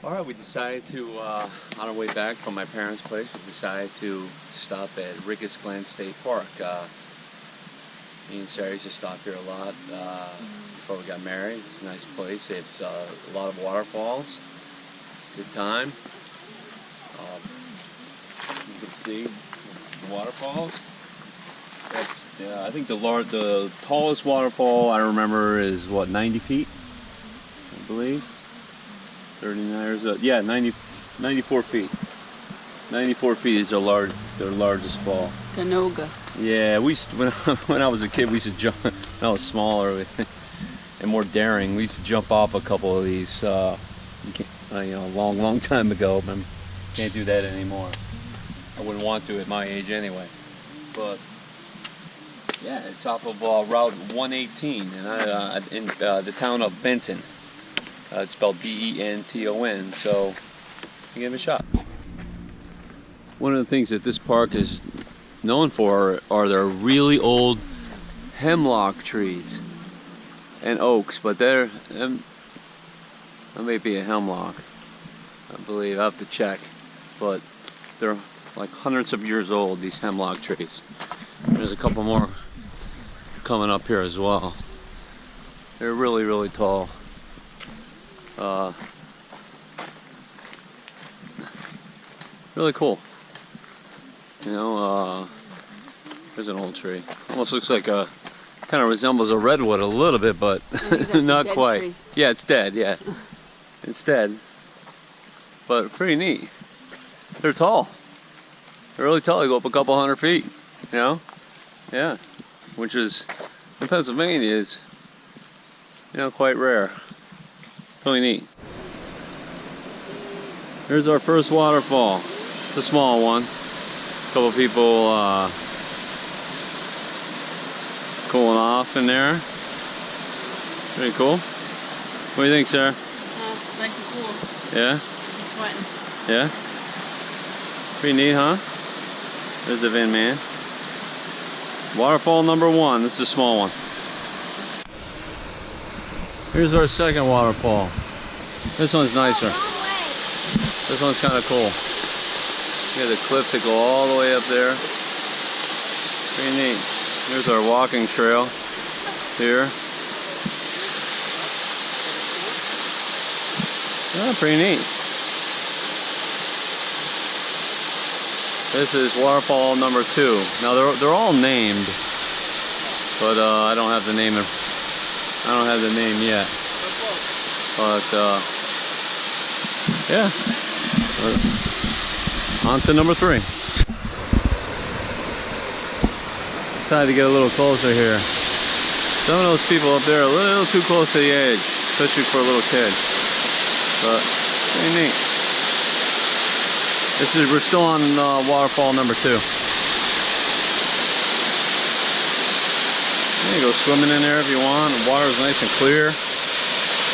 All right, we decided to, on our way back from my parents' place, we decided to stop at Ricketts Glen State Park. Me and Sarah used to stop here a lot before we got married. It's a nice place. It's a lot of waterfalls. Good time. You can see the waterfalls. I think the tallest waterfall I remember is what, 90 feet, I believe. 39 or yeah, 94 feet. 94 feet is their largest fall. Canoga. Yeah, when I was a kid, we used to jump. When I was smaller and more daring, we used to jump off a couple of these. A long time ago, but can't do that anymore. I wouldn't want to at my age anyway. But yeah, it's off of Route 118, and in the town of Benton. It's spelled B-E-N-T-O-N, so you give it a shot. One of the things that this park is known for are their really old hemlock trees and oaks, but that may be a hemlock, I believe. I have to check, but they're like hundreds of years old, these hemlock trees. There's a couple more coming up here as well. They're really, really tall. Really cool. You know, there's an old tree. Almost looks like kind of resembles a redwood a little bit, but not quite. Tree. Yeah, it's dead. Yeah, it's dead. But pretty neat. They're tall. They're really tall. They go up a couple hundred feet. You know? Yeah. Which is in Pennsylvania is, quite rare. Really neat. Here's our first waterfall. It's a small one. A couple people cooling off in there. Pretty cool. What do you think, Sarah? Nice and cool. Yeah? I'm sweating. Yeah? Pretty neat, huh? There's the Vin Man. Waterfall number 1. This is a small one. Here's our second waterfall. This one's nicer. This one's kind of cool. Yeah, the cliffs that go all the way up there. Pretty neat. Here's our walking trail here. Oh, pretty neat. This is waterfall number 2. Now they're all named, but I don't have the name yet. But yeah. On to number 3. Decided to get a little closer here. Some of those people up there are a little too close to the edge, especially for a little kid. But pretty neat. We're still on waterfall number 2. You can go swimming in there if you want. The water is nice and clear.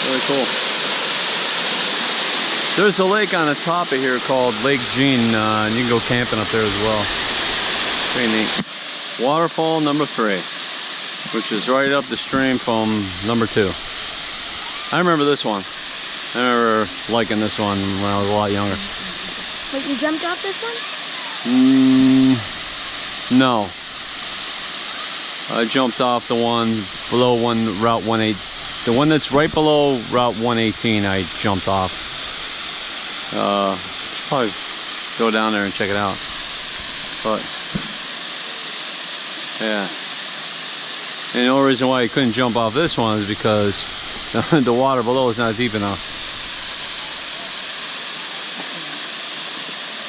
Really cool. There's a lake on the top of here called Lake Jean, and you can go camping up there as well. Pretty neat. Waterfall number 3, which is right up the stream from number 2. I remember this one. I remember liking this one when I was a lot younger. Wait, you jumped off this one? No. I jumped off the one below Route 118. The one that's right below Route 118, I jumped off. Should probably go down there and check it out. But yeah. And the only reason why you couldn't jump off this one is because the water below is not deep enough.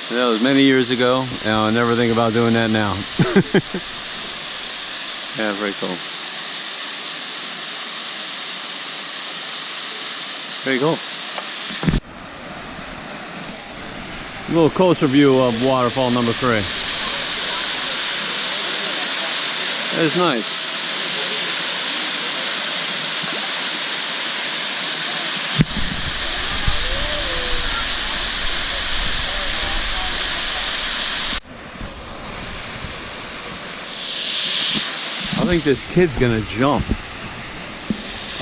And that was many years ago, and I'll never think about doing that now. Yeah, very cool. Very cool. A little closer view of waterfall number 3. It's nice. I think this kid's gonna jump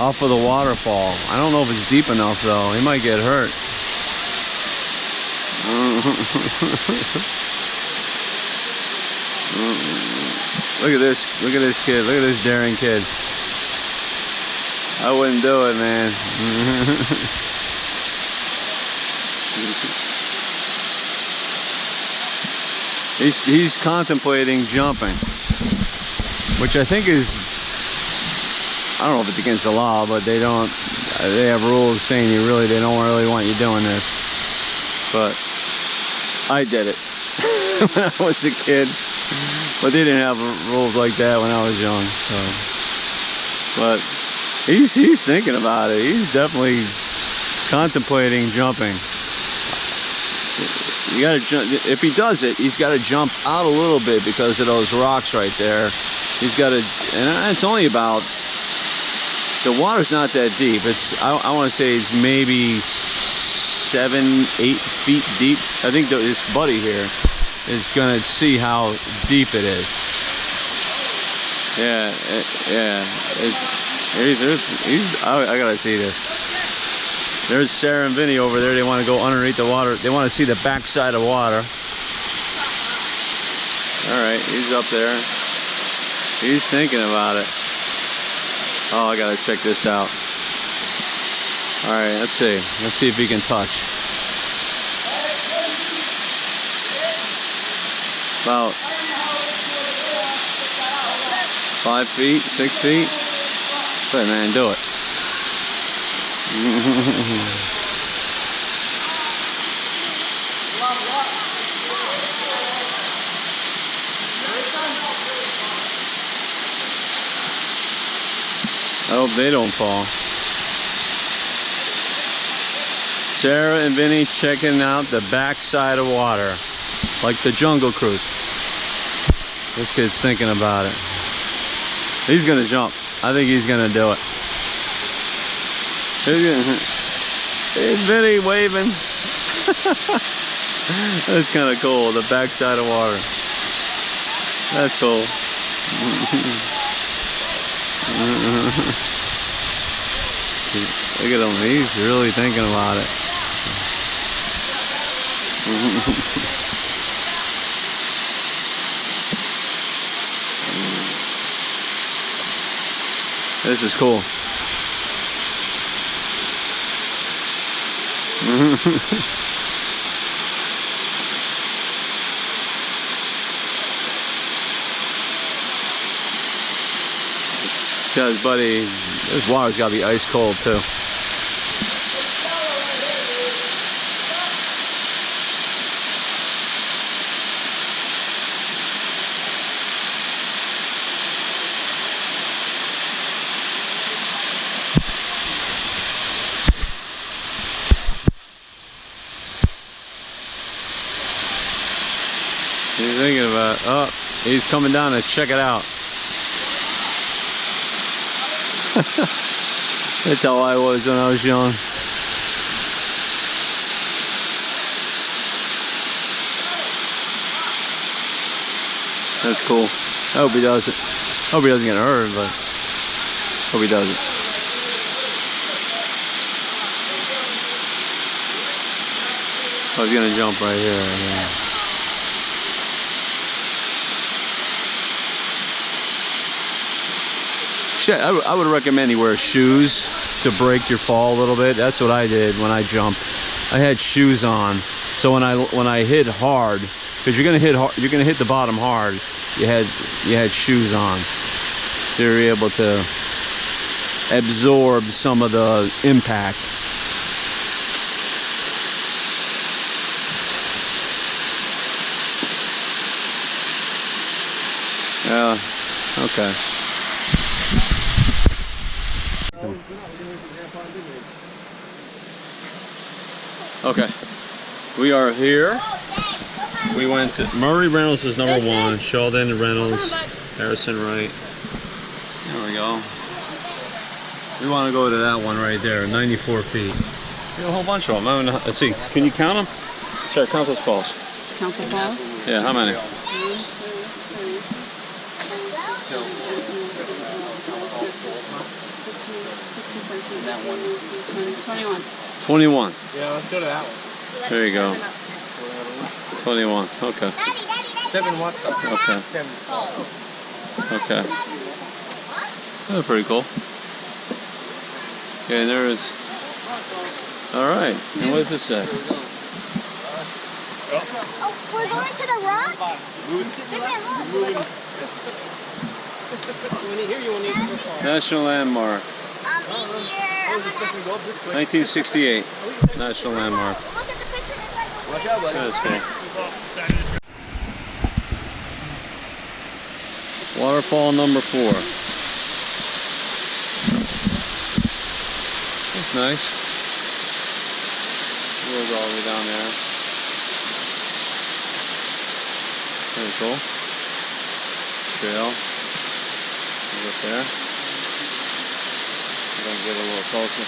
off of the waterfall. I don't know if it's deep enough though. He might get hurt. Look at this. Look at this kid. Look at this daring kid. I wouldn't do it, man. He's contemplating jumping, which I think is, I don't know if it's against the law, but they have rules saying they don't really want you doing this. But I did it when I was a kid, but they didn't have rules like that when I was young. So, but he's thinking about it. He's definitely contemplating jumping. You gotta jump. If he does it, he's got to jump out a little bit because of those rocks right there. He's got to, and it's only about, the water's not that deep. It's, I want to say it's maybe 7-8 feet deep. I think this buddy here is gonna see how deep it is. Yeah, yeah. I gotta see this. There's Sarah and Vinny over there. They want to go underneath the water. They want to see the backside of water. All right, he's up there. He's thinking about it. Oh, I gotta check this out. All right, let's see. Let's see if he can touch. About 5 feet, 6 feet. Go ahead, man, do it. I hope they don't fall. Sarah and Vinny checking out the backside of water, like the Jungle Cruise. This kid's thinking about it. He's gonna jump. I think he's gonna do it. Here's Vinny waving. That's kind of cool, the backside of water. That's cool. Look at him, he's really thinking about it. This is cool. Because, buddy, this water's got to be ice cold too. He's thinking about, oh, he's coming down to check it out. That's how I was when I was young. That's cool. I hope he does it. I hope he doesn't get hurt, but I hope he does it. I was gonna jump right here. Yeah. I would recommend you wear shoes to break your fall a little bit. That's what I did when I jumped. I had shoes on, so when I hit hard, because you're gonna hit the bottom hard. You had shoes on, so you're able to absorb some of the impact. Yeah. Okay. Okay, we are here. We went to Murray Reynolds is number 1, Sheldon Reynolds, Harrison Wright. There we go. We want to go to that one right there, 94 feet. There's a whole bunch of them. I mean, let's see, can you count them? Sure, count those falls. Count the falls? Yeah, how many? 21. 21. Yeah, let's go to that one. There you go. 21. Okay. 7 watts up. Okay. 10. Okay. That's pretty cool. Okay, and there is. All right. And what does this say? Oh, we're going to the rock? National landmark. In here. 1968. National landmark. Look at the picture. Watch out, buddy. That's cool. Waterfall number 4. That's nice. Goes all the way down there. Very cool. Trail. Up there. I'm gonna get a little closer.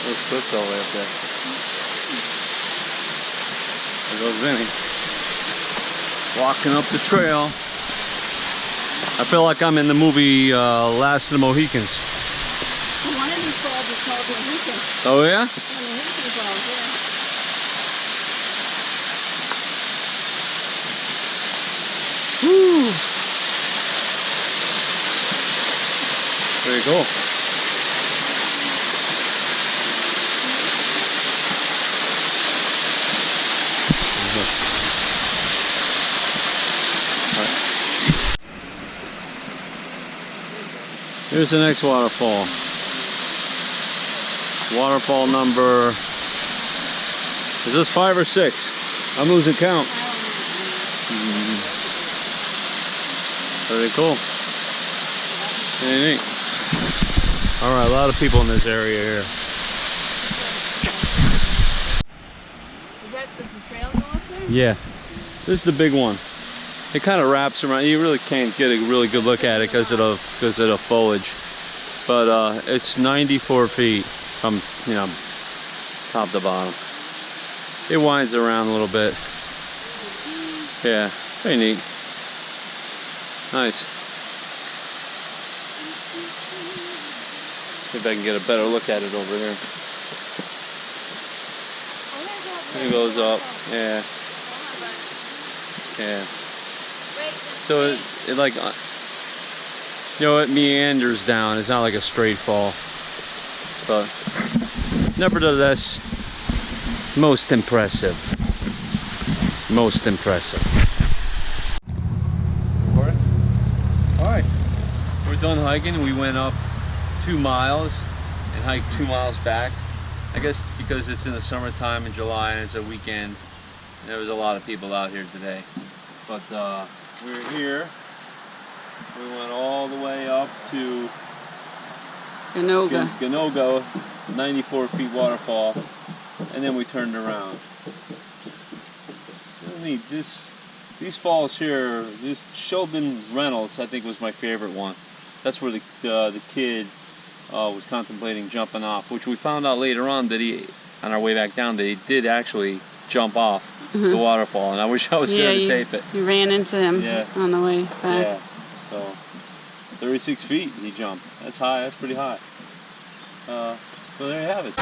Those cliffs all the way up there. There goes Vinny. Walking up the trail. I feel like I'm in the movie Last of the Mohicans. One of these falls is called Mohican. Oh yeah? Mohican Falls, yeah. Woo! Very cool. Here's the next waterfall. Waterfall number, is this 5 or 6? I'm losing count. Very cool. Very neat. Alright, a lot of people in this area here. Is that the trail go up there? Yeah. This is the big one. It kind of wraps around. You really can't get a really good look at it because of the foliage. But it's 94 feet from, you know, top to bottom. It winds around a little bit. Yeah, very neat. Nice. See if I can get a better look at it over here. It goes up. Yeah. Yeah. So it like, you know, it meanders down. It's not like a straight fall. But nevertheless, most impressive. Most impressive. Alright, we're done hiking. We went up 2 miles and hiked 2 miles back. I guess because it's in the summertime in July and it's a weekend, there was a lot of people out here today. But we're here. We went all the way up to Ganoga. 94 feet waterfall, and then we turned around. These falls here, this Sheldon Reynolds, I think, was my favorite one. That's where the kid was contemplating jumping off, which we found out later on that on our way back down, that he did actually jump off the waterfall, and I wish I was there to tape it. You ran into him on the way back. Yeah, so 36 feet he jumped. That's high, that's pretty high. So there you have it.